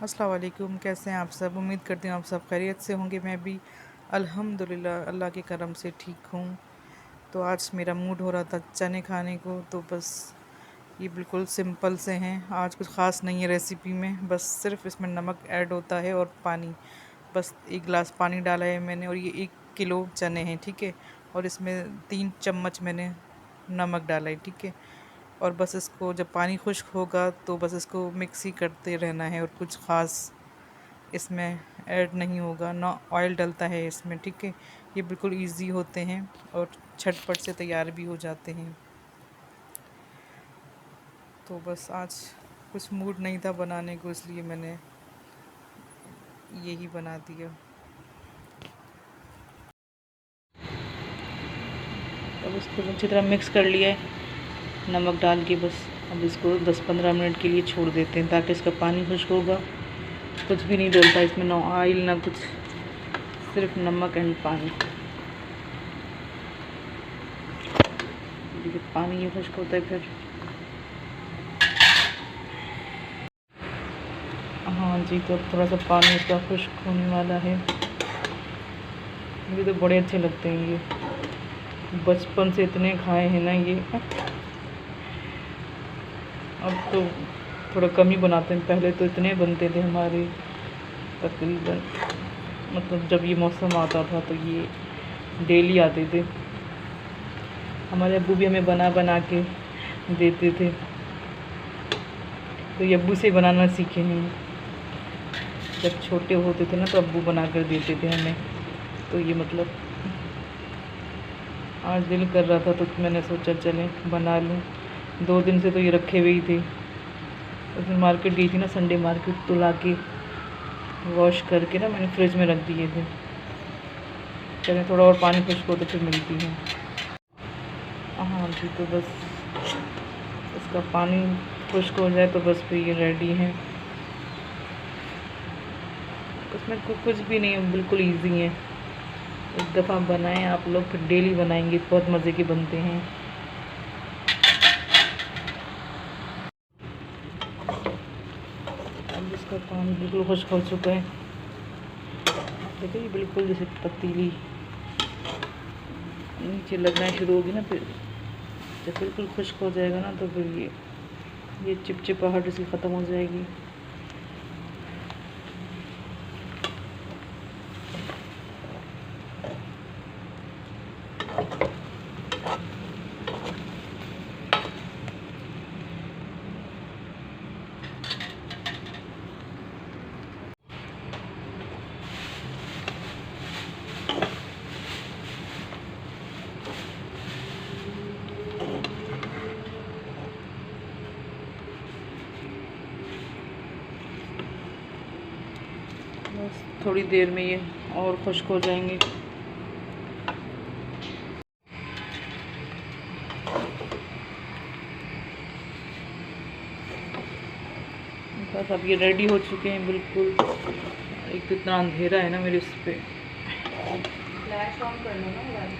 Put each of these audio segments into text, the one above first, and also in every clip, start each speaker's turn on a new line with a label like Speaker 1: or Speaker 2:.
Speaker 1: अस्सलाम वालेकुम। कैसे हैं आप सब? उम्मीद करती हूँ आप सब खैरियत से होंगे। मैं भी अल्हम्दुलिल्लाह अल्लाह के करम से ठीक हूँ। तो आज मेरा मूड हो रहा था चने खाने को, तो बस ये बिल्कुल सिंपल से हैं। आज कुछ ख़ास नहीं है रेसिपी में, बस सिर्फ इसमें नमक ऐड होता है और पानी। बस 1 गिलास पानी डाला है मैंने, और ये 1 किलो चने हैं, ठीक है। और इसमें 3 चम्मच मैंने नमक डाला है, ठीक है। और बस इसको जब पानी खुश्क होगा तो बस इसको मिक्स ही करते रहना है, और कुछ ख़ास इसमें ऐड नहीं होगा, ना ऑयल डलता है इसमें, ठीक है। ये बिल्कुल इजी होते हैं और झटपट से तैयार भी हो जाते हैं। तो बस आज कुछ मूड नहीं था बनाने को, इसलिए मैंने यही बना दिया। अब इसको अच्छी तरह मिक्स कर लिया है नमक डाल के। बस अब इसको 10-15 मिनट के लिए छोड़ देते हैं, ताकि इसका पानी खुश्क होगा। कुछ भी नहीं डलता इसमें, ना ऑयल ना कुछ, सिर्फ नमक एंड पानी। पानी ये खुश्क होता है फिर। हाँ जी, तो थोड़ा सा पानी इसका खुश्क होने वाला है। मुझे तो बड़े अच्छे लगते हैं ये, बचपन से इतने खाए हैं ना ये। अब तो थोड़ा कम ही बनाते हैं, पहले तो इतने बनते थे हमारे, तकरीबन मतलब जब ये मौसम आता था तो ये डेली आते थे। हमारे अब्बू भी हमें बना बना के देते थे, तो ये अब्बू से बनाना सीखे हैं। जब छोटे होते थे ना तो अब्बू बना कर देते थे हमें। तो ये मतलब आज दिल कर रहा था तो मैंने सोचा चलें बना लूँ। 2 दिन से तो ये रखे हुए ही थे। उस दिन मार्केट गई थी ना, संडे मार्केट, तो ला के वॉश करके ना मैंने फ्रिज में रख दिए थे। चलें थोड़ा और पानी खुश्क हो तो फिर मिलती हैं। हाँ जी, तो बस इसका पानी खुश्क हो जाए तो बस फिर ये रेडी है। उसमें कुछ भी नहीं है, बिल्कुल इजी है। एक दफ़ा बनाएं आप लोग, फिर डेली बनाएंगे, बहुत मज़े के बनते हैं। अब इसका पानी बिल्कुल खुश्क हो चुका है। देखिए बिल्कुल जैसे पतीली नीचे लगना शुरू होगी ना, फिर जब बिल्कुल खुश्क हो जाएगा ना तो फिर ये चिपचिपाहट इसकी ख़त्म हो जाएगी। बस थोड़ी देर में ये और खुश्क हो जाएंगे। बस अब ये रेडी हो चुके हैं बिल्कुल। एक तो इतना अंधेरा है ना मेरे उस पर, फ्लैश ऑन कर लो ना।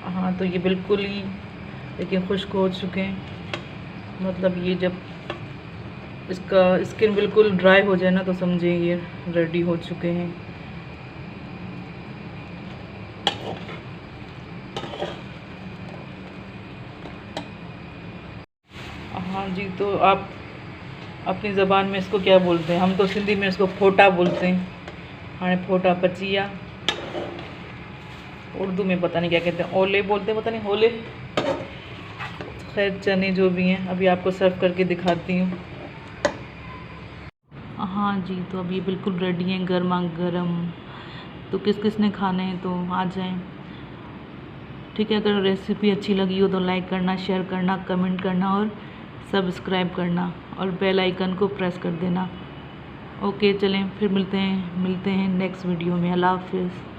Speaker 1: हाँ, तो ये बिल्कुल ही देखिए खुश्क हो चुके हैं। मतलब ये जब इसका स्किन बिल्कुल ड्राई हो जाए ना तो समझिए ये रेडी हो चुके हैं। हाँ जी, तो आप अपनी ज़बान में इसको क्या बोलते हैं? हम तो सिंधी में इसको फोटा बोलते हैं। हाँ, फोटा पचिया। उर्दू में पता नहीं क्या कहते हैं, ओले बोलते हैं, पता नहीं होले। खैर चने जो भी हैं, अभी आपको सर्व करके दिखाती हूँ। हाँ जी, तो अभी बिल्कुल रेडी हैं गर्मा गर्म। तो किस किस ने खाने हैं तो आ जाएं, ठीक है। अगर रेसिपी अच्छी लगी हो तो लाइक करना, शेयर करना, कमेंट करना और सब्सक्राइब करना, और बेल आइकन को प्रेस कर देना। ओके, चलें फिर मिलते हैं नेक्स्ट वीडियो में। अल्लाह हाफिज़।